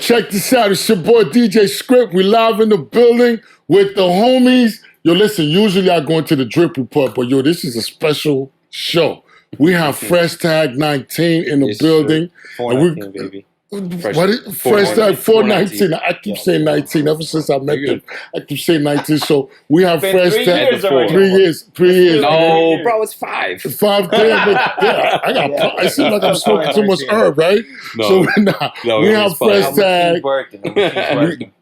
check this out. It's your boy DJ Scripz. We live in the building with the homies. Yo, listen, usually I go into the drip report, but yo, this is a special show. We have FreshTAG 19 in the building. 419, baby. FreshTAG 419. I keep saying 19 ever since I met them. I keep saying 19. So we have FreshTAG 3 years. No, bro, it's 5. 5 damn. Yeah, I seem like I'm smoking too much herb, right? No. So we have FreshTAG.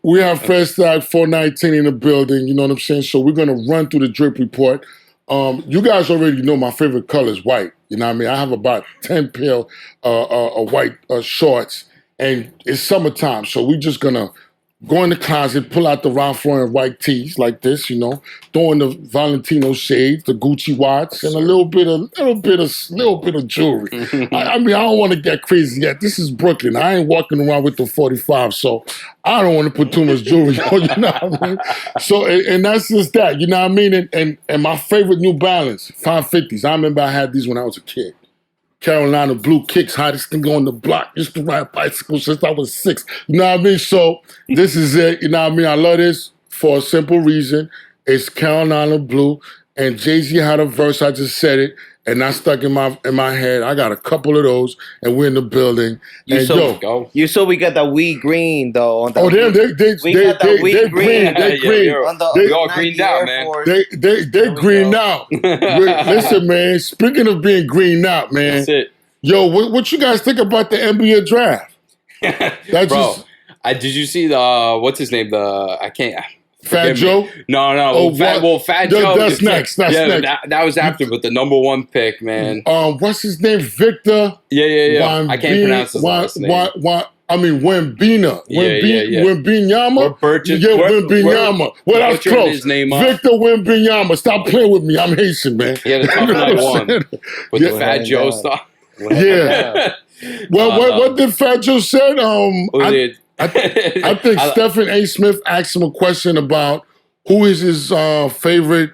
We have FreshTAG 419 in the building. You know what I'm saying? So we're gonna run through the drip report. You guys already know my favorite color is white. You know what I mean? I have about 10 pair of white shorts, and it's summertime, so we're just gonna go in the closet, pull out the Ralph Lauren white tees like this, you know, throw in the Valentino shades, the Gucci watch, and a little bit of jewelry. I mean, I don't want to get crazy yet. This is Brooklyn. I ain't walking around with the 45, so I don't want to put too much jewelry on. You know what I mean? So, and that's just that. You know what I mean? And my favorite New Balance 550s. I remember I had these when I was a kid. Carolina blue kicks, hottest thing on the block. Used to ride bicycles since I was 6. You know what I mean? So this is it. You know what I mean? I love this for a simple reason. It's Carolina blue, and Jay-Z had a verse. I just said it, and that stuck in my head. I got a couple of those, and we're in the building. You saw we got the weed green though. On the they green. They green. We all greened out, man. They green out. Listen, man. Speaking of being green out, man. That's it. Yo, what you guys think about the NBA draft? Bro, did you see the what's his name? Fat Joe? No. Fat Joe. That's next. That was after, but the number 1 pick, man. What's his name? Victor? Yeah. I can't pronounce his last name. Wembanyama. Wembanyama? Wembanyama. Well, that's close. His name Victor Wembanyama. Stop playing with me. I'm Haitian, man. Yeah, the top night one. With the Fat Joe stuff. Yeah. Well, what did Fat Joe said? I think Stephen A. Smith asked him a question about who is his favorite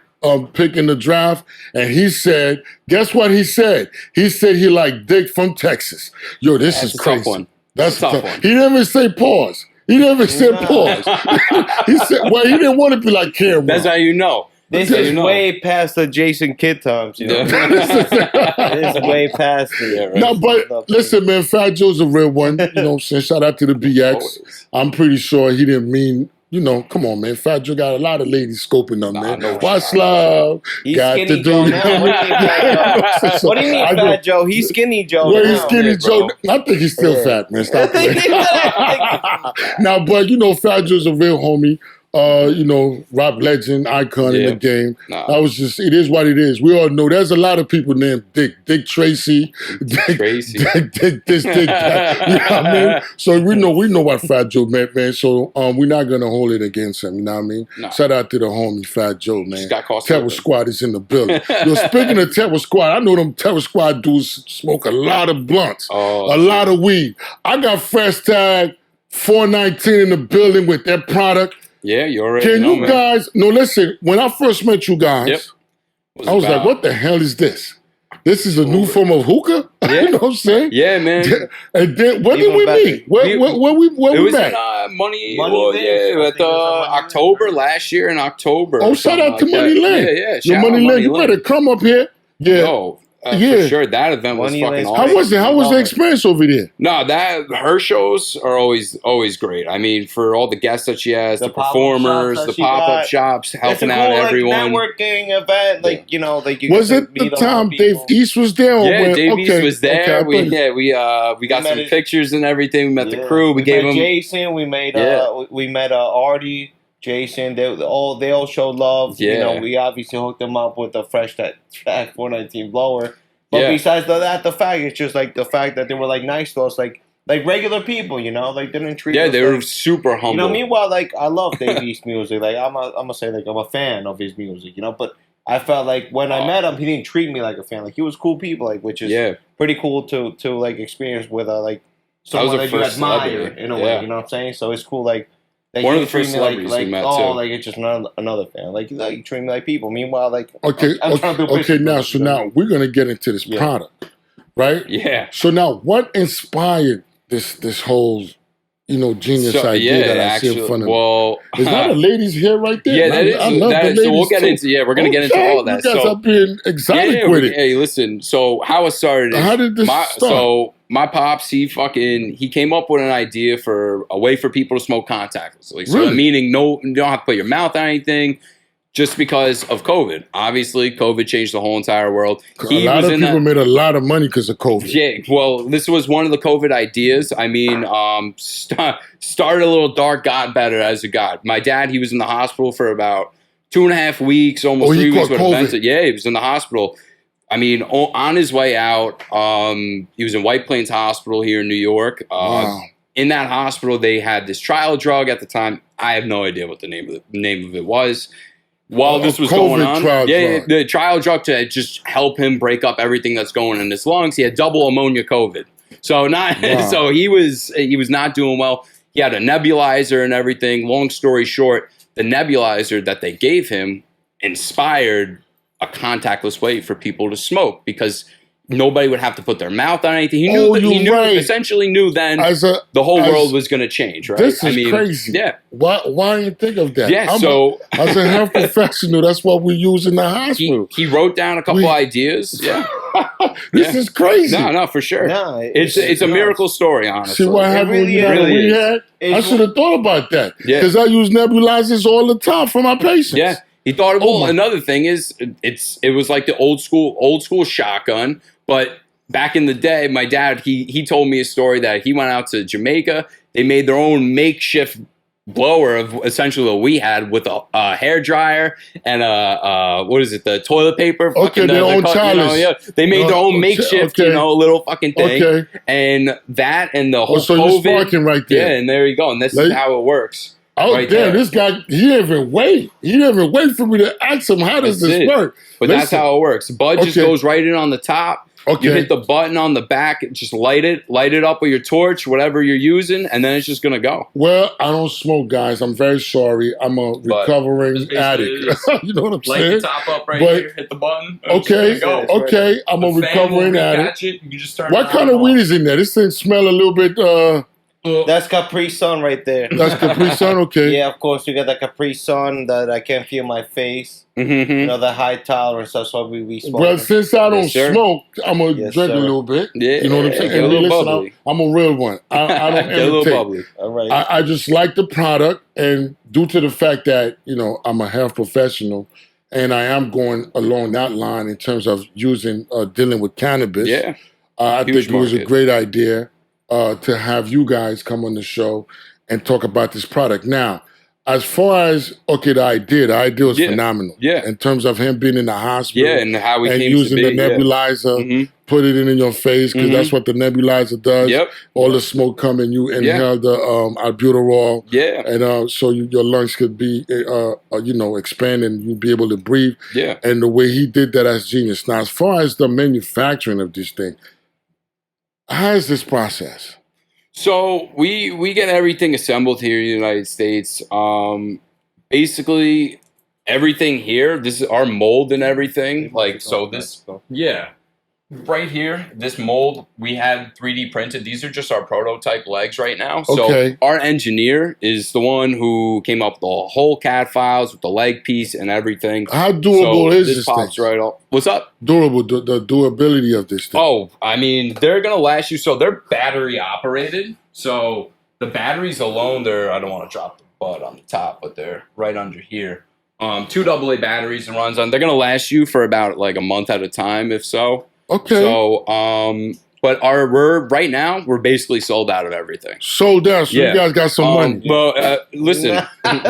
pick in the draft, and he said, guess what he said? He said he liked Dick from Texas. Yo, this is crazy. Tough one. That's a tough one. He didn't even say pause. He never said pause. He said, well, he didn't want to be like Cameron. That's how you know. This is way past the Jason Kidd times, you know. This is way past it. Yeah, right. No, but listen, man, Fat Joe's a real one. You know what I'm saying? Shout out to the BX. Always. I'm pretty sure he didn't mean, you know, come on, man. Fat Joe got a lot of ladies scoping him, man. What's love? He's got skinny to do. Joe now. What do you mean, Fat Joe? He's skinny Joe. Well, he's skinny Joe. I think he's still fat, man. Stop it. Now, but you know, Fat Joe's a real homie. You know, rap legend, icon in the game. That was just, it is what it is. We all know there's a lot of people named Dick Tracy, Dick this, Dick that. You know what I mean? So we know what Fat Joe meant, man. So we're not gonna hold it against him. You know what I mean? Shout out to the homie Fat Joe, man. Terror Squad is in the building. Yo, speaking of Terror Squad, I know them Terror Squad dudes smoke a lot of blunts, a lot of weed. I got FreshTAG 419 in the building with their product. Yeah, you already know, man. Can you guys... No, listen. When I first met you guys, I was like, what the hell is this? This is a new form of hookah? Yeah. You know what I'm saying? Yeah, man. And then, where did we meet? Where we met? Money at October, last year in October. Oh, shout out to Money Lane. Yeah. Yo, Money Lane, you better come up here. Yeah. For sure, that event was fucking awesome. How was it? How was the experience over there? No, her shows are always great. I mean, for all the guests that she has, the performers, the pop-up shops, helping out everyone. Networking event, like you know, like you. Was it the time Dave East was there? Yeah, Dave East was there. We got some pictures and everything. We met the crew. We gave him Jason. We met Artie. Jason, they all showed love. Yeah. You know, we obviously hooked them up with the FreshTAG 419 blower. But besides that, the fact, it's just like the fact that they were like nice to us, like regular people, you know, like didn't treat us. Yeah, they were super humble. You know, meanwhile, like I love Dave East's music. Like I'm gonna say like I'm a fan of his music, you know, but I felt like when I met him, he didn't treat me like a fan. Like he was cool people, like which is pretty cool to like experience with like someone that you admire in a way, you know what I'm saying? So it's cool like one of the first celebrities we met too. Like it's just another fan. Like you treat me like people. Meanwhile, like now we're gonna get into this product, right? Yeah. So now, what inspired this whole genius idea that I see in front of me. Well, is that a lady's hair right there? Yeah, that is. I love the ladies so we'll get too. into. Yeah, we're gonna get into all that. You guys are being exotic with it. Hey, listen. So how it started? How did this start? So my pops, he came up with an idea for a way for people to smoke contactlessly. So Really? meaning you don't have to put your mouth on anything. Just because of COVID. Obviously, COVID changed the whole entire world. A lot of people made a lot of money because of COVID. Yeah, well, this was one of the COVID ideas. I mean, started a little dark, got better as it got. My dad, he was in the hospital for about 2.5 weeks, almost 3 weeks. Yeah, he was in the hospital. I mean, on his way out, he was in White Plains Hospital here in New York. Wow. In that hospital, they had this trial drug at the time. I have no idea what the name of it was. While this was going on, the trial drug to just help him break up everything that's going in his lungs. He had double ammonia COVID, so so he was not doing well. He had a nebulizer and everything. Long story short, the nebulizer that they gave him inspired a contactless way for people to smoke because nobody would have to put their mouth on anything. He knew, essentially knew then the whole world was going to change, right? This is crazy. Yeah. Why didn't you think of that? Yeah, as a health professional, that's what we use in the hospital. He wrote down a couple ideas. Yeah. This is crazy. No, for sure. No, it's a miracle story, honestly. See what happened I should have thought about that. Because I use nebulizers all the time for my patients. Yeah. He thought, another thing is, it was like the old school shotgun. But back in the day, my dad, he told me a story that he went out to Jamaica. They made their own makeshift blower of essentially what we had with a hair dryer and the toilet paper. Okay, their own chalice. They made their own makeshift, little fucking thing. Okay. And that and the whole so you're sparking right there. Yeah, and there you go. And this is how it works. Oh, right damn, this guy, he didn't even wait. He didn't even wait for me to ask him, how does this work? But that's how it works. Bud just goes right in on the top. Okay. You hit the button on the back, just light it up with your torch, whatever you're using, and then it's just going to go. Well, I don't smoke, guys. I'm very sorry. I'm a recovering addict. You know what I'm saying? Light the top up here, hit the button. Okay. I'm a recovering addict. You just turn what kind of weed is in there? This thing smell a little bit... That's Capri Sun right there. That's Capri Sun, okay. Yeah, of course, we got the Capri Sun that I can't feel my face. Mm-hmm. The high tolerance, that's why we smoke. Well, since I don't smoke, I'm going to drink a little bit. Yeah, you know what I'm saying? Get a little bubbly. I'm a real one. I don't get a little bubbly. All right. I just like the product, and due to the fact that, I'm a health professional, and I am going along that line in terms of dealing with cannabis. Yeah. I think it was a great idea. To have you guys come on the show and talk about this product. Now, as far as, the idea was phenomenal. Yeah. In terms of him being in the hospital. Yeah, and how he came using to be. the nebulizer, put it in your face, because that's what the nebulizer does. Yep. All the smoke come and you inhale the albuterol. Yeah. And so your lungs could be, expand and you'll be able to breathe. Yeah. And the way he did that's genius. Now, as far as the manufacturing of this thing, how is this process? So we get everything assembled here in the United States. Basically, everything here. This is our mold and everything. Right here, this mold we had 3D printed. These are just our prototype legs right now. So our engineer is the one who came up with the whole CAD files with the leg piece and everything. How durable is this pops thing? Right off. What's up? Durable, the durability of this thing. Oh, I mean, they're gonna last you. So they're battery operated. So the batteries alone, I don't want to drop the bud on the top, but they're right under here. 2 AA batteries and runs on. They're gonna last you for about like a month at a time, if so. Okay. So, but right now we're basically sold out of everything. Sold out. So you guys got some money. But listen, that's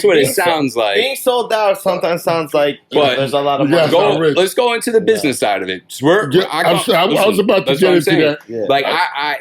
what it sounds like. Being sold out sometimes sounds like there's a lot of money. Let's go into the business side of it. I was about to get into that. Yeah. Like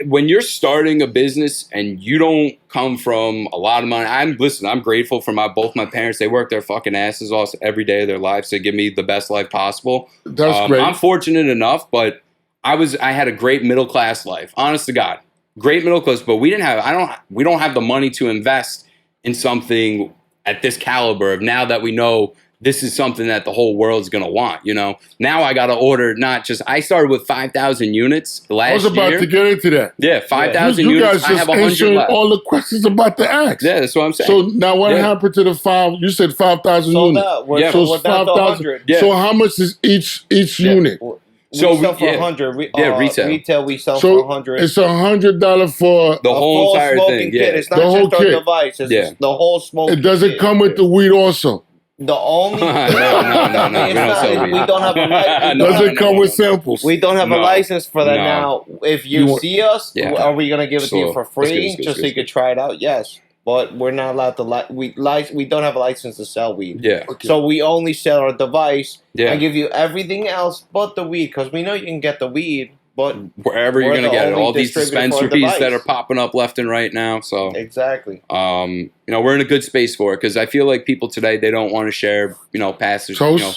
when you're starting a business and you don't come from a lot of money, I'm grateful for both my parents. They work their fucking asses off every day of their lives to give me the best life possible. That's great. I'm fortunate enough, but I had a great middle class life. Honest to God, great middle class. But we don't have the money to invest in something at this caliber. Of now that we know this is something that the whole world's going to want, you know? Now I got to order I started with 5,000 units last year. I was about to get into that. Yeah, 5,000 units. You guys just answered all the questions about the axe. Yeah, that's what I'm saying. So now what happened to the you said 5,000 units. So it's 5,000. So how much is each unit? We sell for 100. Retail we sell for 100. It's $100 for the whole entire thing. Kit. It's not the whole just kit. Device. It's the whole smoking. It doesn't come with the weed also. The only no. We don't have a license. Does it come with samples? We don't have a license for that now. If you see us, are we gonna give it to you for free just so you could try it out? Yes. But we're not allowed to we don't have a license to sell weed. Yeah. Okay. So we only sell our device and give you everything else but the weed, because we know you can get the weed, but wherever you're gonna get it, all these dispensaries that are popping up left and right now. So exactly. You know, we're in a good space for it, because I feel like people today, they don't want to share, you know, passes. Toast? You know,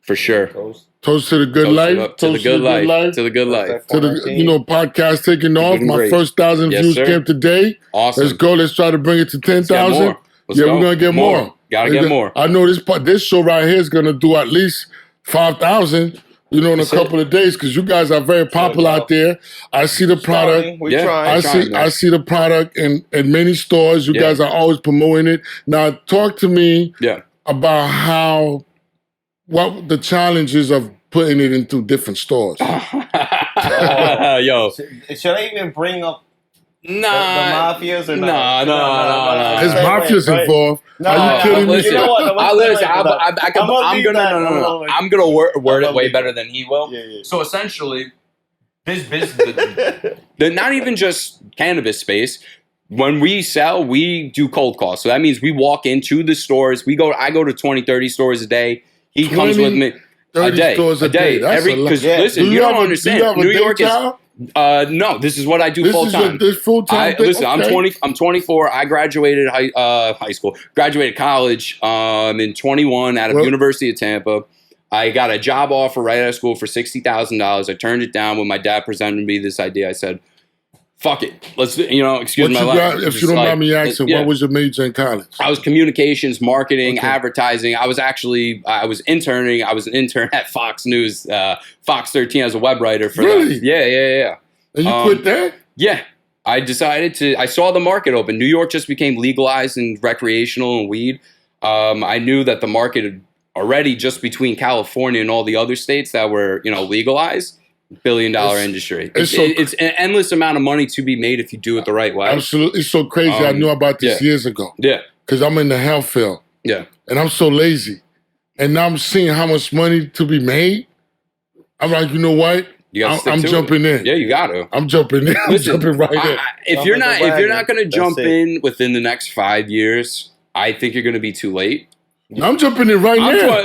for sure. Toast to the good life. To the good life. To the good life. To the podcast taking off. My first 1,000 views came today. Awesome. Let's go. Let's try to bring it to 10,000. Yeah, we're gonna get more. Gotta get more. I know this show right here is gonna do at least 5,000. You know, in a couple of days, because you guys are very popular out there. I see the product. I see the product in many stores. You guys are always promoting it. Now, talk to me about what the challenges of putting it into different stores. Yo, should I even bring up the mafias or no? There's mafias involved. No, are you kidding me? Listen, I'm gonna word it way better than he will. Yeah. So essentially, this business, not even just cannabis space. When we sell, we do cold calls. So that means we walk into the stores. I go to 20, 30 stores a day. He comes with me. 30 stores a day. Listen, you don't understand. New York is. No, this is what I do full time. This full time. Listen, okay. I'm 24. I graduated high school. Graduated college. In 21 out of University of Tampa. I got a job offer right out of school for $60,000. I turned it down when my dad presented me this idea. I said, fuck it. Let's, excuse my language. If you don't mind me asking, what was your major in college? I was communications, marketing, advertising. I was interning. I was an intern at Fox News, Fox 13 as a web writer for them. Yeah. And you quit that? Yeah. I saw the market open. New York just became legalized in recreational and weed. I knew that the market had already, just between California and all the other states that were, legalized, $1 billion industry. It's an endless amount of money to be made if you do it the right way. Absolutely. It's so crazy. I knew about this years ago. Yeah. Because I'm in the health field. Yeah. And I'm so lazy. And now I'm seeing how much money to be made. I'm like, you know what? I'm jumping in. Yeah, you got to. I'm jumping in. I'm jumping right in. If you're not going to jump in within the next 5 years, I think you're going to be too late. I'm jumping in right now.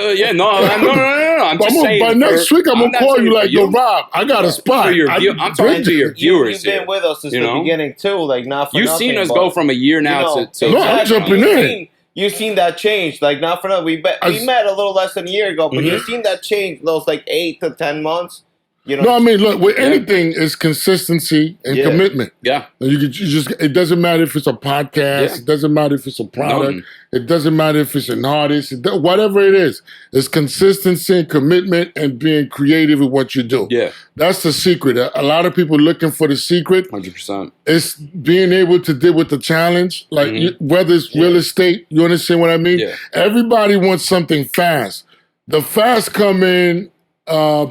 I'm just saying. By next week, I'm going to call you like, yo, Rob, I got a spot. I'm talking to your viewers. You've been with us since the beginning, too. Like, not for You've nothing. Seen us go from a year now to... No, I'm jumping in. You've seen that change. Like, not for nothing. We met a little less than a year ago, but you've seen that change those, 8 to 10 months. No, I mean, look, with anything is consistency and commitment. Yeah. And it doesn't matter if it's a podcast. It doesn't matter if it's a product. It doesn't matter if it's an artist. Whatever it is, it's consistency and commitment and being creative with what you do. Yeah. That's the secret. A lot of people looking for the secret. 100%. It's being able to deal with the challenge. Like, whether it's real estate, you understand what I mean? Yeah. Everybody wants something fast. The fast come in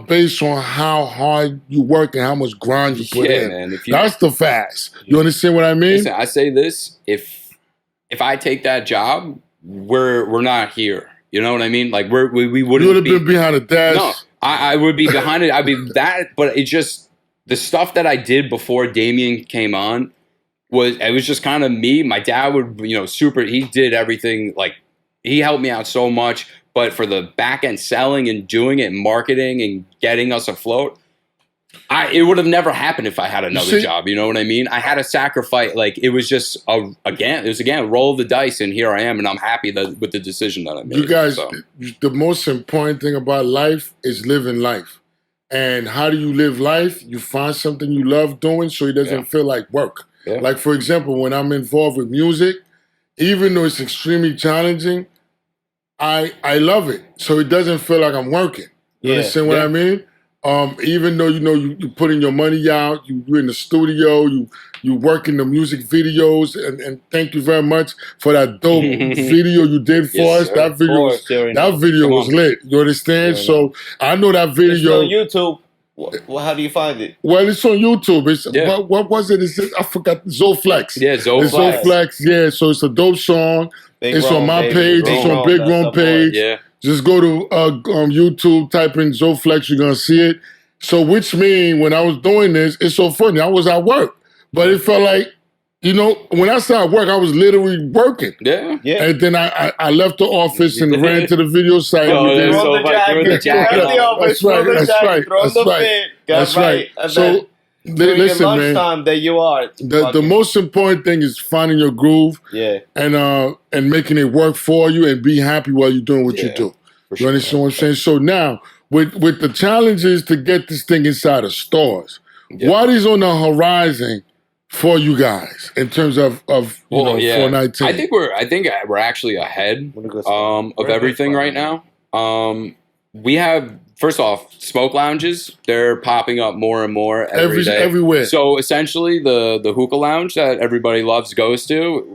based on how hard you work and how much grind you put in. Man, that's the fast. You understand what I mean? Listen, I say this: if I take that job, we're not here. You know what I mean? Like we wouldn't. You would have been behind the desk. No, I would be behind it. I'd be that. But it just the stuff that I did before Damien came on was just kind of me. My dad would he did everything. Like he helped me out so much. But for the back end selling and doing it and marketing and getting us afloat, it would have never happened if I had another job. You know what I mean? I had to sacrifice. Like it was just again roll the dice, and here I am, and I'm happy with the decision that I made. You guys, the most important thing about life is living life. And how do you live life? You find something you love doing, so it doesn't feel like work. Yeah. Like for example, when I'm involved with music, even though it's extremely challenging, I love it. So it doesn't feel like I'm working. You understand what I mean? Even though you putting your money out, you're in the studio, you working the music videos, and thank you very much for that dope video you did for us. Sir. That video was lit. You understand? So I know that video. It's on YouTube. Well, how do you find it? Well, it's on YouTube. It's what was it? I forgot. Zoflex. Yeah, Zoflex. Yeah, so it's a dope song. It's on my page. It's on Big Grown page. Yeah. Just go to YouTube, type in Zoflex, you're gonna see it. So which means when I was doing this, it's so funny. I was at work, but it felt like, when I started work, I was literally working. Yeah. And then I left the office and ran to the video site. That's right. So listen, lunchtime that you are. The most important thing is finding your groove. Yeah. And making it work for you and be happy while you're doing what you do. You understand what I'm saying? So now, with the challenges to get this thing inside of stores, what is on the horizon for you guys in terms of 419? I think we're actually ahead of everything right now. We have, first off, smoke lounges. They're popping up more and more every day. Everywhere. So essentially, the hookah lounge that everybody loves goes to,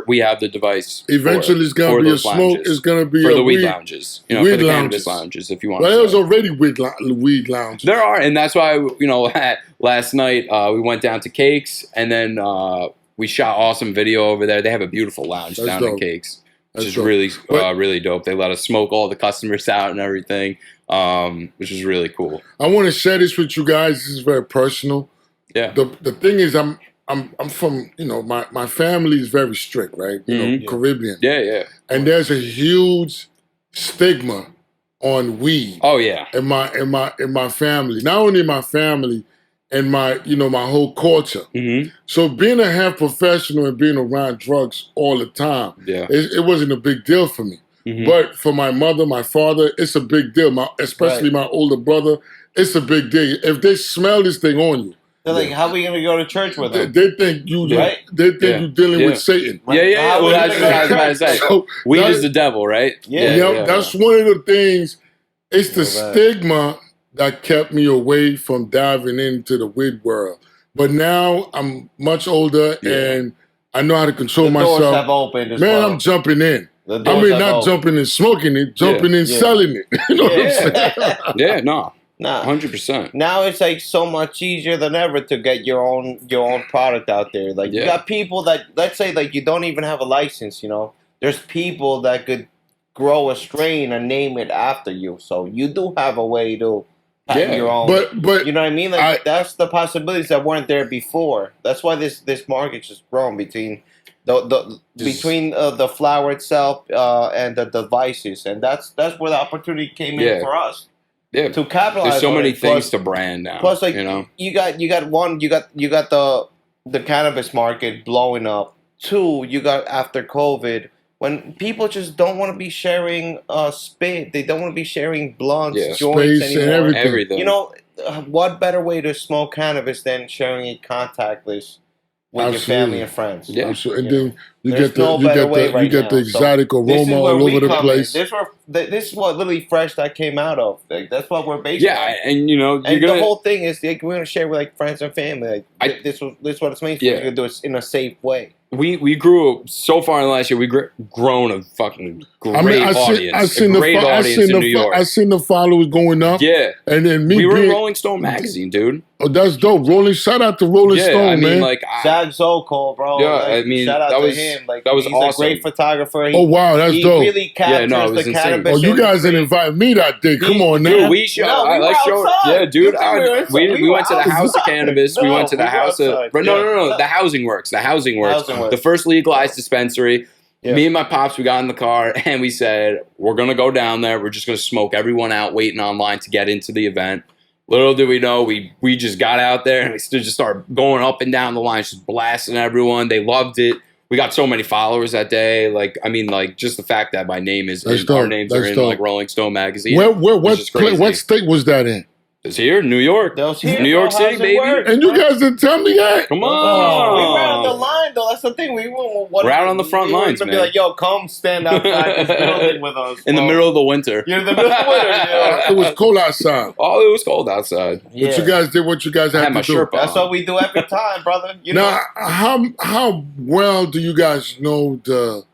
we have the device. Eventually, it's going to be a smoke. It's going to be for the weed lounges. For the cannabis lounges, if you want. Well, there's already weed lounges. There are, and that's why last night we went down to Cakes, and then we shot awesome video over there. They have a beautiful lounge down at Cakes. Which is really, really dope. They let us smoke all the customers out and everything, which is really cool. I want to share this with you guys. This is very personal. Yeah. The thing is, I'm from, my family is very strict, right? Caribbean. Yeah. And there's a huge stigma on weed. Oh yeah. In my family, not only in my family, and my whole culture. Mm-hmm. So being a health professional and being around drugs all the time, it wasn't a big deal for me. Mm-hmm. But for my mother, my father, it's a big deal. Especially my older brother, it's a big deal. If they smell this thing on you, they're like, "How are we going to go to church with them?" They think you, you're dealing with Satan. Right? Yeah. Well, that's what I was about to say. So weed is the devil, right? Yeah. That's one of the things. It's the stigma that kept me away from diving into the weed world. But now I'm much older and I know how to control myself. The doors have opened as well. I'm jumping in. Not jumping in smoking it, jumping in selling it. You know what I'm saying? No. 100%. Now it's like so much easier than ever to get your own product out there. Like you got people that, let's say, like you don't even have a license. There's people that could grow a strain and name it after you. So you do have a way to your own. But you know what I mean? Like that's the possibilities that weren't there before. That's why this market's just grown between the flower itself and the devices, and that's where the opportunity came in for us. Yeah, to capitalize. There's so many things to brand now. Plus, like you got the cannabis market blowing up. 2, you got after COVID, when people just don't want to be sharing spit, they don't want to be sharing blunts, joints anymore. And everything. What better way to smoke cannabis than sharing it contactless with your family and friends? Yeah, absolutely. And then you get the exotic aroma all over the place. This is what literally FreshTAG came out of. Like, that's what we're based on. Yeah, and the whole thing is we're gonna share with like friends and family. Like, this is what it's made for. You're gonna do it in a safe way. We grew so far in the last year. We grown a fucking great audience. I seen the followers going up. Yeah, and then we were in Rolling Stone magazine, dude. Oh, that's dope. Shout out to Rolling Stone, man. Like Zach Sokol, bro. Yeah, shout out to him. Like, that was he's awesome. A great photographer. Oh wow, that's dope. He really captures the cannabis. Oh, you guys didn't invite me that day. Come on, dude. We show. Yeah, dude. We went to the House of Cannabis. We went to the House of. No. The Housing Works. The first legalized dispensary. Yeah. Me and my pops, we got in the car and we said, we're going to go down there. We're just going to smoke everyone out waiting online to get into the event. Little did we know, we just got out there and we just started going up and down the line, just blasting everyone. They loved it. We got so many followers that day. Just the fact that my name is, our names are in like Rolling Stone magazine. What state was that in? It's here, New York. New York City, baby. And you guys didn't tell me that. Come on. We were on the line, though. That's the thing. We're out on the front lines, man. Be like, yo, come stand outside this building with us. In the middle of the winter. You're in the middle of the winter. Yeah. It was cold outside. Oh, it was cold outside. Yeah. But you guys did what you guys had to do. That's what we do every time, brother. Now, how well do you guys know the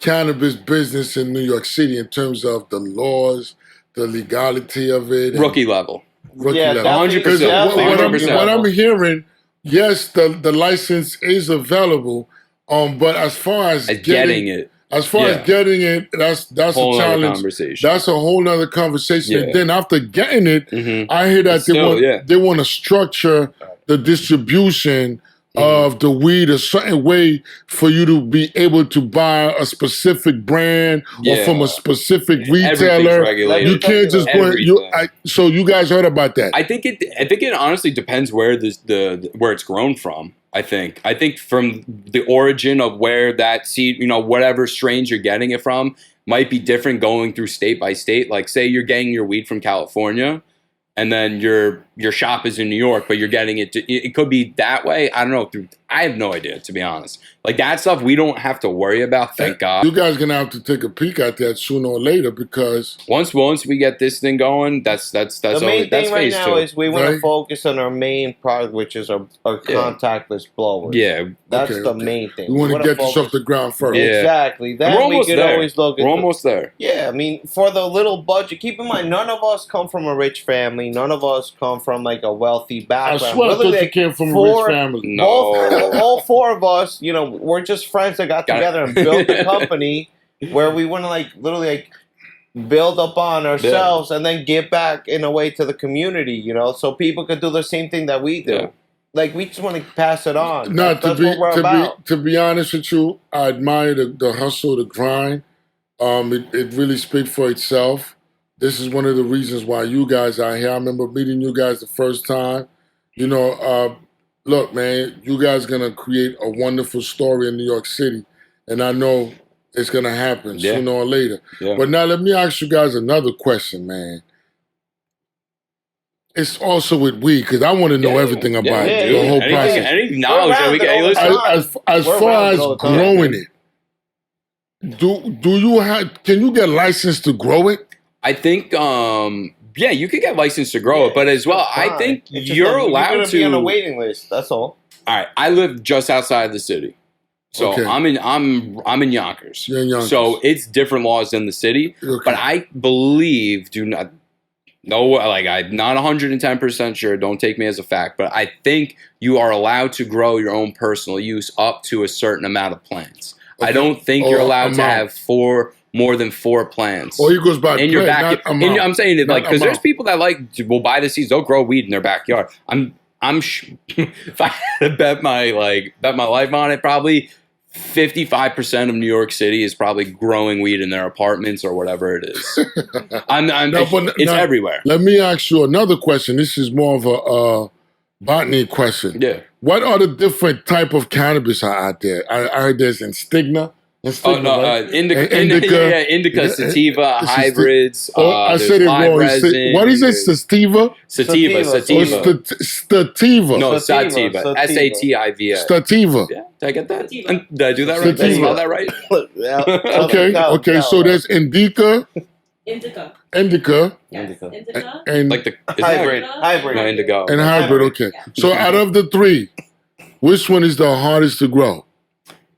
cannabis business in New York City in terms of the laws, the legality of it? Rookie level. Yeah, 100%. What I'm hearing, yes, the license is available, but as far as getting it, that's a challenge. That's a whole nother conversation. Yeah. And then after getting it, I hear that they want to structure the distribution of the weed a certain way for you to be able to buy a specific brand or from a specific retailer. You can't just go. So you guys heard about that? I think it honestly depends where where it's grown from. I think from the origin of where that seed, whatever strains you're getting it from, might be different going through state by state. Like, say you're getting your weed from California, and then your shop is in New York, but you're getting it. It could be that way. I don't know. I have no idea, to be honest. Like, that stuff we don't have to worry about. Thank God. You guys gonna have to take a peek at that sooner or later, because once we get this thing going, that's the main thing right now is we want to focus on our main product, which is our contactless blowers. Yeah, that's the main thing. We want to get this off the ground first. Yeah. Exactly. Then we can always look at. We're almost there. Yeah, I mean, for the little budget, keep in mind, none of us come from a rich family. None of us come from like a wealthy background. I swear I thought you came from a rich family. No. All four of us, we're just friends that got together and built a company where we want to literally build up on ourselves and then give back in a way to the community, so people could do the same thing that we do. Yeah. Like, we just want to pass it on. No, that's what we're about. To be honest with you, I admire the hustle, the grind. It really speaks for itself. This is one of the reasons why you guys are here. I remember meeting you guys the first time. Look, man, you guys going to create a wonderful story in New York City. And I know it's going to happen sooner or later. Yeah. But now let me ask you guys another question, man. It's also with weed, because I want to know everything about the whole process. Any knowledge that we get. As far as growing it, can you get licensed to grow it? I think, you could get licensed to grow it, but as well, I think you're allowed to be on a waiting list. That's all. All right, I live just outside the city, so I'm in Yonkers. You're in Yonkers. So it's different laws than the city, but I believe I'm not 110% sure. Don't take me as a fact, but I think you are allowed to grow your own personal use up to a certain amount of plants. Okay. I don't think you're allowed to have more than 4 plants. Or he goes by in your backyard. I'm saying it because there's people that will buy the seeds. They'll grow weed in their backyard. If I had to bet my life on it, probably 55% of New York City is probably growing weed in their apartments or whatever it is. It's everywhere. Let me ask you another question. This is more of a botany question. Yeah. What are the different type of cannabis are out there? I heard there's stigma. Indica, sativa, hybrids. I said it wrong. What is it? Sativa? Sativa. Stativa. No, sativa. Sativa. Stativa. Yeah, did I get that? Did I do that right? Did I spell that right? Okay. So there's indica. Indica. And like the hybrid. No, indigo. And hybrid. Okay. Yeah. So out of the 3, which one is the hardest to grow?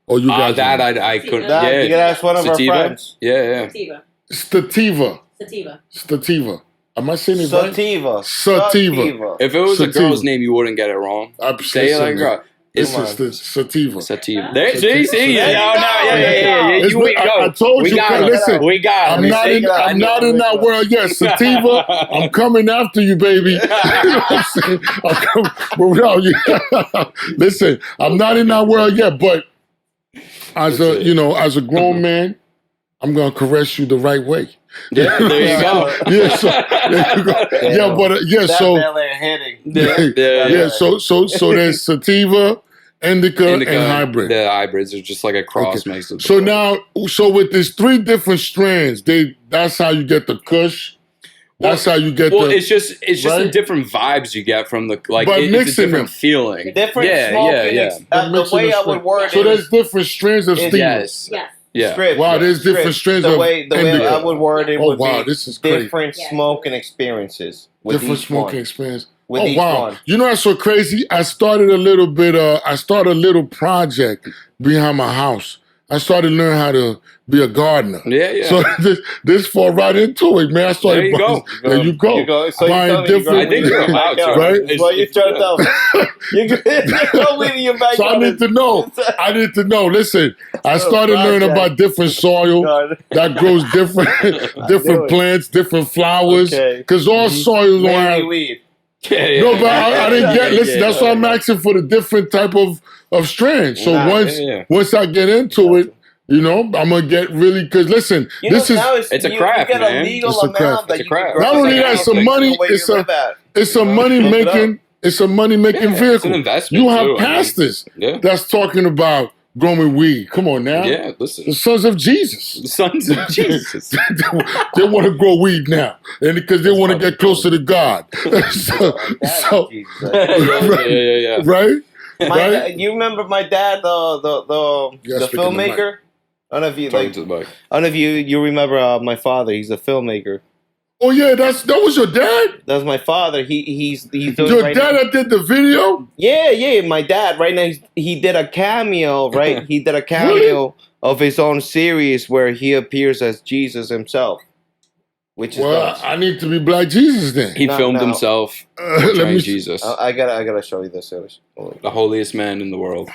Or you guys? I couldn't. You can ask one of our friends. Yeah. Stativa. Am I saying it right? Sativa. If it was a girl's name, you wouldn't get it wrong. Say it like a girl. It's sativa. Sativa. See? I told you. Listen, we got it. I'm not in that world yet. Sativa, I'm coming after you, baby. You know what I'm saying? Listen, I'm not in that world yet, but as a grown man, I'm gonna caress you the right way. Yeah, there you go. There you go. So there's sativa, indica, and hybrid. The hybrids are just like a cross mix of. So with these 3 different strands, that's how you get the kush. That's how you get. It's just the different vibes you get from the but it's a different feeling. Different smoking. The way I would word it. So there's different strains of stigma. Yes. Yeah. Scripz, wow, there's different strains of the way I would word it would be this is crazy. Different smoking experiences. Different smoking experience. With each one. You know that's so crazy? I started a little project behind my house. I started learning how to be a gardener. Yeah. So this fall right into it, man. I started. There you go. There you go. So buying different. I think you're allowed to, right? Well, you're trying to tell me. You're weed in your backyard. So I need to know. Listen, I started learning about different soil that grows different plants, different flowers. Because all soils don't have weed. No, but I didn't get. Listen, that's why I'm asking for the different type of strands. So once I get into it, you know, I'm gonna get really because listen, it's a craft, you get man. A legal it's a amount craft. It's a craft. Not only that, it's a money. It's a money making. It's a money making vehicle. It's an investment. You have pastors that's talking about growing weed. Come on now. Yeah, listen. The sons of Jesus. The sons of Jesus. They want to grow weed now, and because they want to get closer to God. Right. Right? You remember my dad, the filmmaker? I don't know if you I don't know if you remember my father. He's a filmmaker. Oh yeah, that was your dad. That's my father. He's doing your dad that did the video. Yeah. My dad right now he did a cameo. Right, he did a cameo really? Of his own series where he appears as Jesus himself. Which is I need to be Black Jesus then. He filmed himself portraying Jesus. I gotta show you this. The holiest man in the world.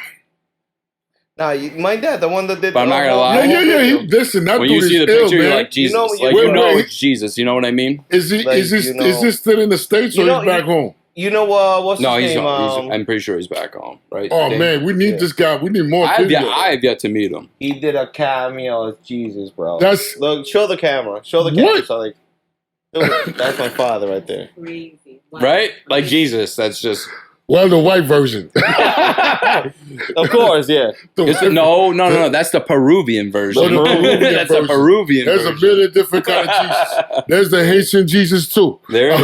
Nah, my dad, the one that did. But I'm not gonna lie. Yeah. Listen, that when dude you see the picture, you're like Jesus. You know it's Jesus. You know what I mean? Is this still in the States or he's back home? You know what's his name? I'm pretty sure he's back home, right? Oh man, we need this guy. We need more. I have yet to meet him. He did a cameo as Jesus, bro. Look, show the camera. Show the camera. So like, that's my father right there. Crazy. Wow. Right? Like Jesus. That's just. Well, the white version. Of course, yeah. No. That's the Peruvian version. That's a Peruvian version. There's a million different kind of Jesus. There's the Haitian Jesus, too. There is.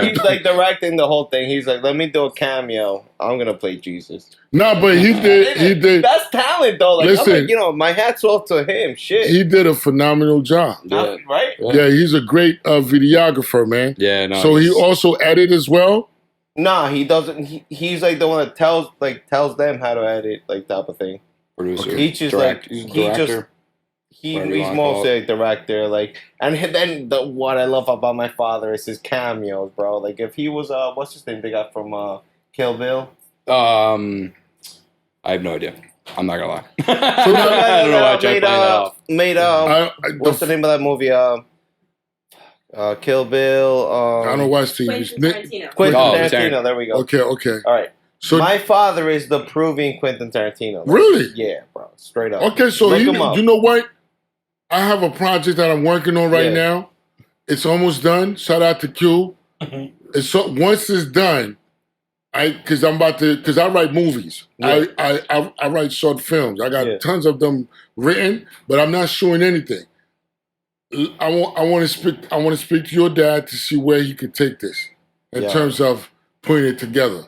He's like directing the whole thing. He's like, let me do a cameo. I'm going to play Jesus. No, but he did. That's talent, though. Like, listen, my hat's off to him. Shit. He did a phenomenal job. Yeah. Right? Yeah, he's a great videographer, man. Yeah, no. So he also edited as well? Nah, he doesn't. He's like the one that tells them how to edit, like type of thing. Producer, he's mostly a director, like. And then what I love about my father is his cameos, bro. Like if he was what's his name? They got from Kill Bill. I have no idea. I'm not gonna lie. I don't know why I tried playing that off. What's the name of that movie? Kill Bill. I don't know why Quentin Tarantino. Tarantino. There we go. Okay. All right. So my father is the proving Quentin Tarantino. Really? Yeah, bro. Straight up. Okay, so you know what? I have a project that I'm working on right now. It's almost done. Shout out to Q. Mm-hmm. Once it's done, because I write movies. Yeah. I write short films. I got tons of them written, but I'm not showing anything. I want to speak to your dad to see where he could take this in terms of putting it together.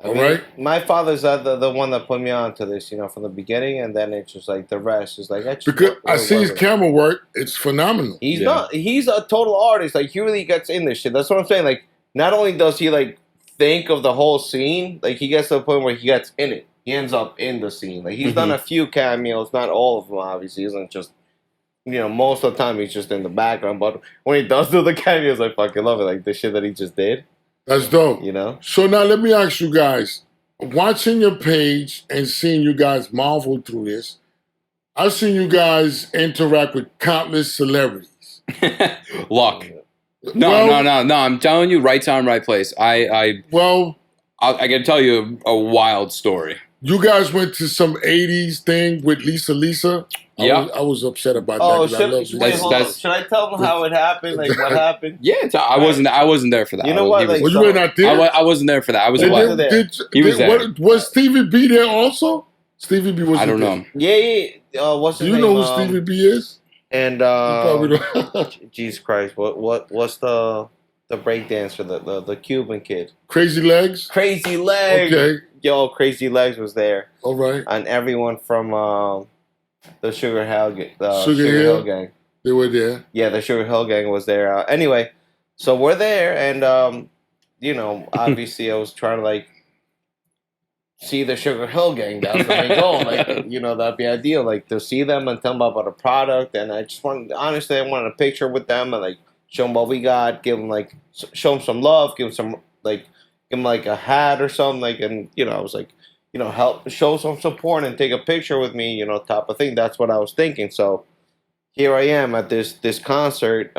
All right. My father's the one that put me on to this, from the beginning, and then it's just like the rest is like because I see his camera work; it's phenomenal. He's a total artist. Like he really gets in this shit. That's what I'm saying. Like not only does he like think of the whole scene, like he gets to the point where he gets in it. He ends up in the scene. Like he's done a few cameos, not all of them. Obviously, he isn't just. Most of the time he's just in the background, but when he does do the cameos, I fucking love it. Like the shit that he just did. That's dope. So now let me ask you guys, watching your page and seeing you guys marvel through this, I've seen you guys interact with countless celebrities. Luck. No. I'm telling you, right time, right place. I can tell you a wild story. You guys went to some 80s thing with Lisa. Yeah, I was upset about that. Should I tell them how it happened? Like what happened? Yeah, I wasn't there for that. You know what? You were not there. I wasn't there for that. I was there. He was there. Was Stevie B there also? Stevie B was. I don't know. Yeah. What's his name? Do you know who Stevie B is? And Jesus Christ, what's the break dancer, the Cuban kid? Crazy Legs. Crazy Legs. Okay. Yo, Crazy Legs was there. All right. And everyone from the Sugar Hill Gang. They were there. Yeah, the Sugar Hill Gang was there. Anyway, so we're there, and you know, obviously I was trying to like see the Sugar Hill Gang. That was the main goal. Like, you know, that'd be ideal. Like to see them and tell them about a product. And I just wanted, honestly, I wanted a picture with them and like show them what we got, give them like, show them some love, give them like a hat or something. Like, and you know, I was like, you know, help show some support and take a picture with me, you know, type of thing. That's what I was thinking. So here I am at this concert.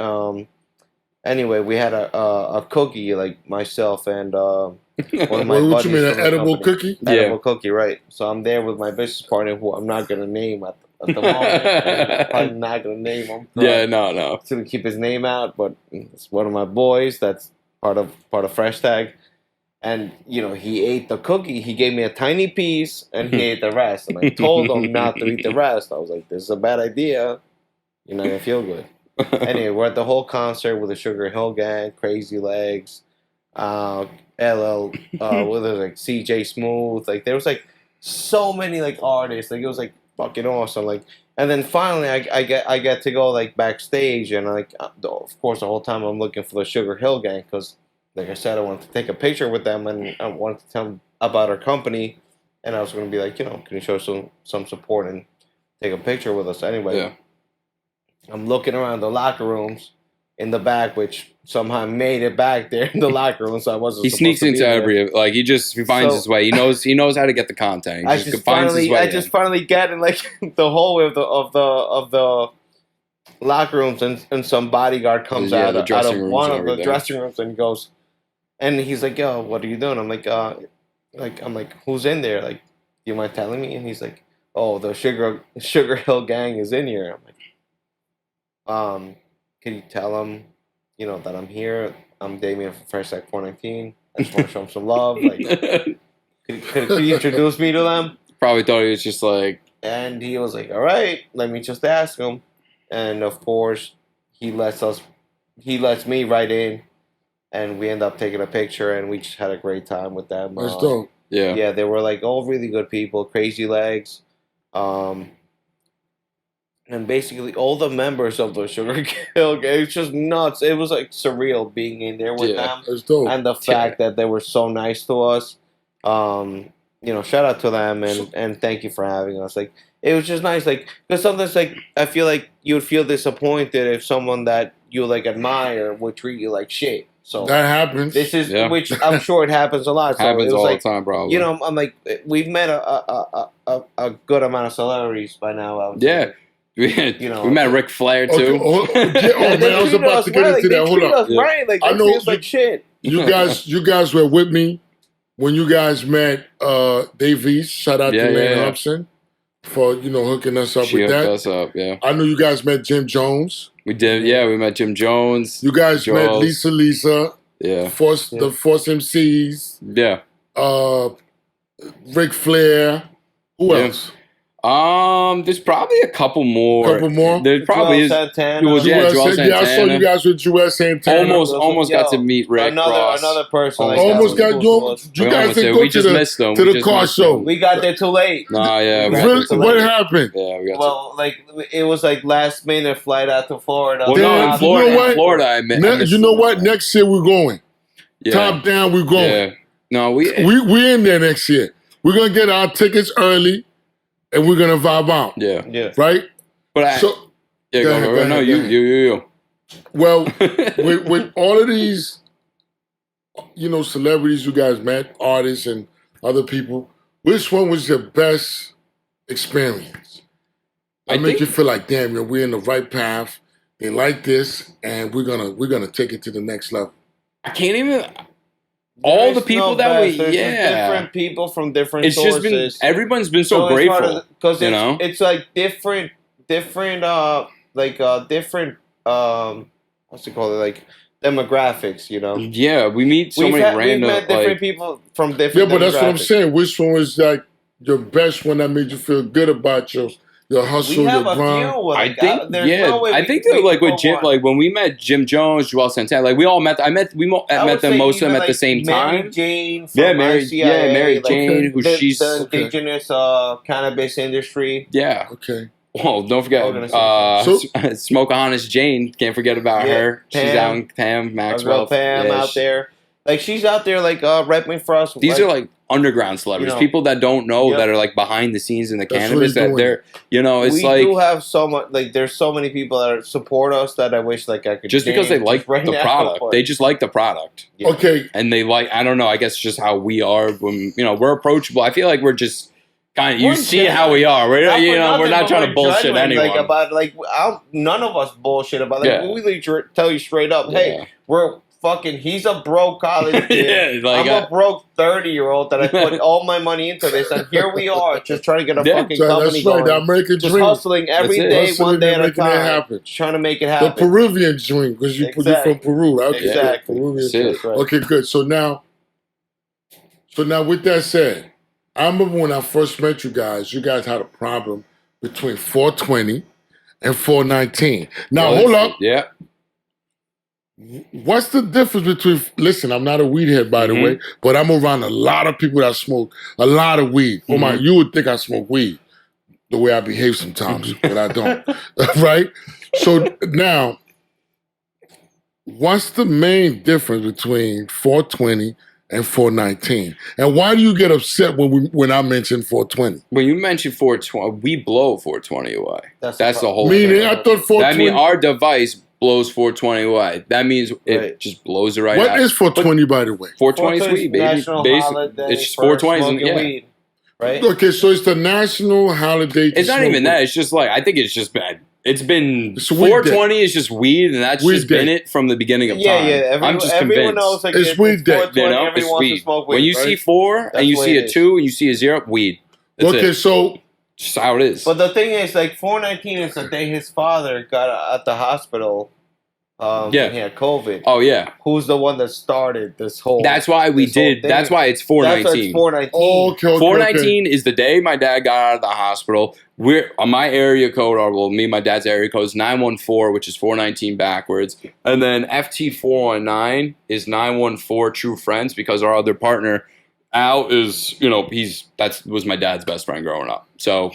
Anyway, we had a cookie, like myself and one of my buddies. What you mean, an edible cookie? Edible cookie, right. So I'm there with my business partner, who I'm not going to name at the moment. I'm probably not going to name him. Yeah, no. To keep his name out, but it's one of my boys that's part of FreshTAG. And, you know, he ate the cookie. He gave me a tiny piece, and he ate the rest. And I told him not to eat the rest. I was like, this is a bad idea. You're not going to feel good. Anyway, we're at the whole concert with the Sugar Hill Gang, Crazy Legs, LL, what was it, like CJ Smooth, like there was like so many like artists, like it was like fucking awesome, like, and then finally I get to go like backstage, and like of course the whole time I'm looking for the Sugar Hill Gang, because like I said, I wanted to take a picture with them, and I wanted to tell them about our company, and I was going to be like, you know, can you show some support and take a picture with us? Anyway, yeah. I'm looking around the locker rooms in the back, which somehow made it back there in the locker room, so I wasn't. He sneaks into every, like he finds his way. He knows how to get the content. I just finally get in like the hallway of the locker rooms, and some bodyguard comes out of one of the dressing rooms and goes, and he's like, "Yo, what are you doing?" I'm like, "Who's in there? Like, do you mind telling me?" And he's like, "Oh, the Sugar Hill Gang is in here." I'm like, can you tell him, you know, that I'm here? I'm Damien from FreshTAG 419. I just want to show him some love. Like, could you introduce me to them? Probably thought he was just like... And he was like, all right, let me just ask him. And of course, he lets me right in, and we end up taking a picture, and we just had a great time with them. That's dope. Yeah. Yeah, they were like all really good people, Crazy Legs. And basically all the members of the Sugar Hill Gang, it's just nuts. It was like surreal being in there with them. That's dope. And the fact that they were so nice to us. You know, shout out to them, and thank you for having us. Like, it was just nice, like, because sometimes, like, I feel like you would feel disappointed if someone that you like admire would treat you like shit. So that happens. This is which I'm sure it happens a lot. So happens it was all like, the time, probably. You know, I'm like, we've met a good amount of celebrities by now. I would say. You know, we met Ric Flair too. Okay. Man, I was about to get into that. Hold up. Right, like, I know, like shit. You guys were with me when you guys met Dave East. Shout out to Lane Hobson for, you know, hooking us up with that. Us up, yeah. I know you guys met Jim Jones. We did, yeah. We met Jim Jones. You guys met Lisa. Yeah. The Force MCs. Yeah. Ric Flair. Who else? There's probably a couple more. There probably is. Santana. Joel Santana. Yeah, I saw you guys with Joel Santana. Almost got to meet Rick Ross. Another person. Almost got you guys didn't go to the car show. We got there too late. Nah, yeah. Really? What happened? Yeah, we got well, like it was like last minute flight out to Florida. Well, no, in Florida, I missed. You know what? Next year we're going. Yeah. Top down, we're going. Yeah. No, we in there next year. We're gonna get our tickets early. And we're gonna vibe out. Yeah. Right? But go ahead. No, you. Well, with all of these, you know, celebrities you guys met, artists and other people, which one was your best experience? I make you feel like, damn, we're in the right path. They like this, and we're gonna take it to the next level. I can't even. All the people There's different people from different sources. Just been, everyone's been so grateful because it's like different what's it called, like demographics, you know. Yeah, we meet so many random. We've met different people from different. Yeah, but that's what I'm saying. Which one was like your best one that made you feel good about your hustle, your grind. I think, I think that like with Jim, like when we met Jim Jones, Joel Santana, like we all met. Met them, most of them at the same time. Mary Jane, Mary Jane, who she's the indigenous cannabis industry. Yeah. Okay. Oh, don't forget Smokeahonest Jane. Can't forget about her. Pam, she's out in Pam Maxwell. Pam out there. Like she's out there, like repping for us. These are like underground celebrities, people that don't know that are like behind the scenes in the cannabis. That they're, it's we like do have so much. Like there's so many people that support us that I wish like I could just because they like the product. They just like the product. Yeah. Okay, and they like I don't know. I guess just how we are when we're approachable. I feel like we're just. You see how we are. We're not trying to bullshit anyone. None of us bullshit about. We tell you straight up, hey, we're fucking. He's a broke college kid. I'm a broke 30-year-old that I put all my money into this, and here we are, just trying to get a fucking company going. The American just dream. hustling every day, one day at a time, trying to make it happen. The Peruvian dream, because you're from Peru. Okay, exactly. Peruvian. Okay, good. So now, with that said. I remember when I first met you guys had a problem between 420 and 419. Now, hold up. Yeah. What's the difference between, listen, I'm not a weed head, by the way, but I'm around a lot of people that smoke a lot of weed. Oh my, you would think I smoke weed the way I behave sometimes, but I don't. Right? So now, what's the main difference between 420 and 419? And why do you get upset when I mention 420? When you mention 420, we blow 420 away. That's the whole thing. Meaning, I thought 420... That means our device blows 420 away. That means it just blows it right out. What is 420, by the way? 420 is weed, baby. It's just 420 weed, right? Okay, so it's the national holiday. It's not even that. It's just like, I think it's just bad. It's been 420 is just weed, and that's just been it from the beginning of time. Yeah. I'm just everyone convinced. Knows, like, it's weed day. Everyone wants to smoke weed. When you see 4 and you see a 2 and you see a 0, weed. That's so just how it is. But the thing is, like 419 is the day his father got at the hospital. He had COVID. Oh yeah. Who's the one that started this whole? That's why we did. That's why it's 419. That's why it's 419. Oh, okay, 419 is the day my dad got out of the hospital. We're on my area code, me and my dad's area code is 914, which is 419 backwards, and then FT 419 is 914 True Friends, because our other partner Al is was my dad's best friend growing up. So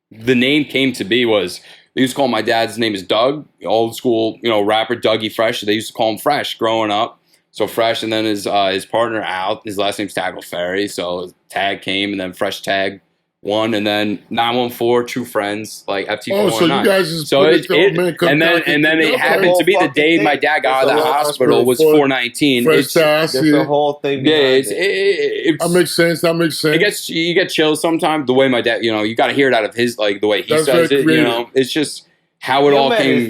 the name came to be was. They used to call my dad's name is Doug, old school, rapper Dougie Fresh. They used to call him Fresh growing up. So Fresh, and then his partner Al, his last name's Tagliaferri. So Tag came, and then FreshTAG won, and then 914 True Friends, like FT419. Oh, so you guys just and then it happened to be the day my dad got out of the hospital was 419. It's the whole thing. Yeah, that makes sense. That makes sense. You get chills sometimes. The way my dad, you got to hear it out of his, like the way he says it. It's just. How it all came. You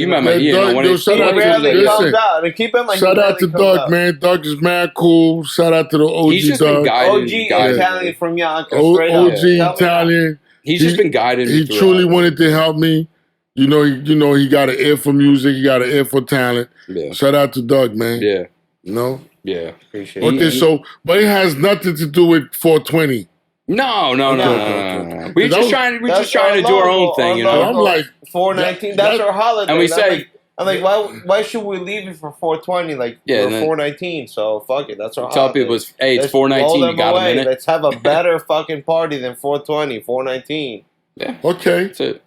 met my shout out to Doug, man. Doug is mad cool. Shout out to the OG. He's just Doug. been guiding. Italian from Yonkers. OG Italian. He's just been guiding me. He truly wanted to help me. He got an ear for music. He got an ear for talent. Yeah. Shout out to Doug, man. Yeah. Yeah. Appreciate it. Okay, but it has nothing to do with 420. No. We're just trying to do our own thing, I'm like 419. That's our holiday. And we say, I'm like, why should we leave it for 420? Like, we're 419. So fuck it. That's our holiday. Tell people, it's 419. You got a minute. Let's have a better fucking party than 420. 419. Yeah. Okay. That's it.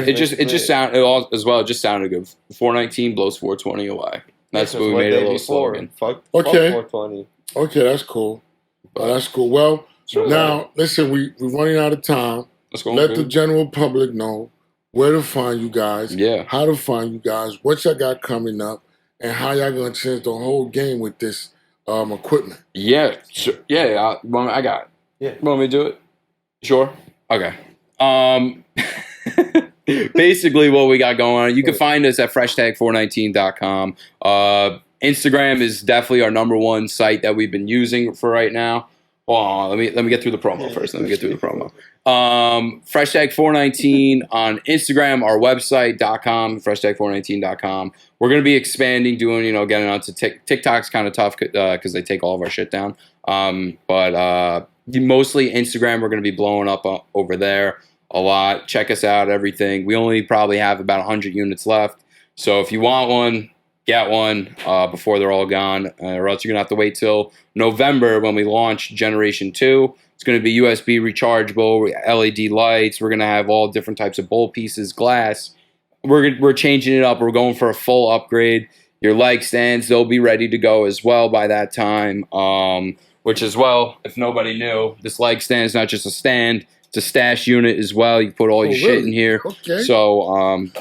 It just sounded good. 419 blows 420 away. That's what we made a little slogan. Fuck 420. Okay, that's cool. That's cool. Well. Now, listen, we're running out of time. Let the general public know where to find you guys, how to find you guys, what y'all got coming up, and how y'all going to change the whole game with this equipment. Yeah, sure. I got it. Yeah. Want me to do it? Sure? Okay. Basically what we got going on, you can find us at FreshTAG419.com. Instagram is definitely our number one site that we've been using for right now. Oh, let me get through the promo first. FreshTAG419 on Instagram, our website.com, FreshTAG419.com. We're going to be expanding, getting onto TikTok's kind of tough because they take all of our shit down. But mostly Instagram, we're going to be blowing up over there. a lot. Check us out, everything. We only probably have about 100 units left. So if you want one, get one before they're all gone, or else you're going to have to wait till November when we launch Generation 2. It's going to be USB rechargeable, LED lights. We're going to have all different types of bowl pieces, glass. We're changing it up. We're going for a full upgrade. Your leg stands, they'll be ready to go as well by that time. Which as well, if nobody knew, this leg stand is not just a stand. It's a stash unit as well. You put all your shit in here. Okay. So,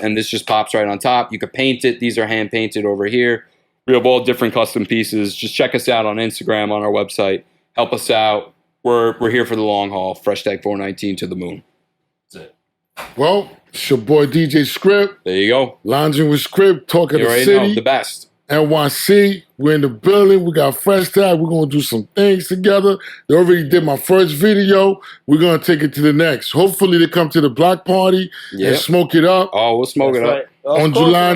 and this just pops right on top. You could paint it. These are hand painted over here. We have all different custom pieces. Just check us out on Instagram, on our website. Help us out. We're here for the long haul. FreshTAG 419 to the moon. That's it. Well, it's your boy DJ Scripz. There you go. Lounging with Scripz, talking the city. The best. NYC, we're in the building. We got FreshTAG. We're going to do some things together. They already did my first video. We're going to take it to the next. Hopefully they come to the block party and smoke it up. Oh, we'll smoke it up. On July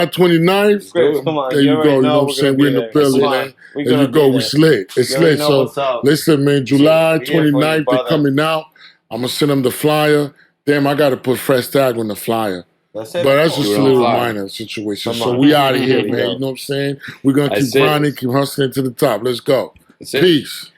29th. Scripz, come on. There you go. You know what I'm saying? We're in the building, man. There you go. We slid. It's slid. So listen, man, July 29th, they're coming out. I'm going to send them the flyer. Damn, I got to put FreshTAG on the flyer. But that's just a little minor situation. So we out of here, man. You know what I'm saying? We're going to keep grinding, keep hustling to the top. Let's go. Peace.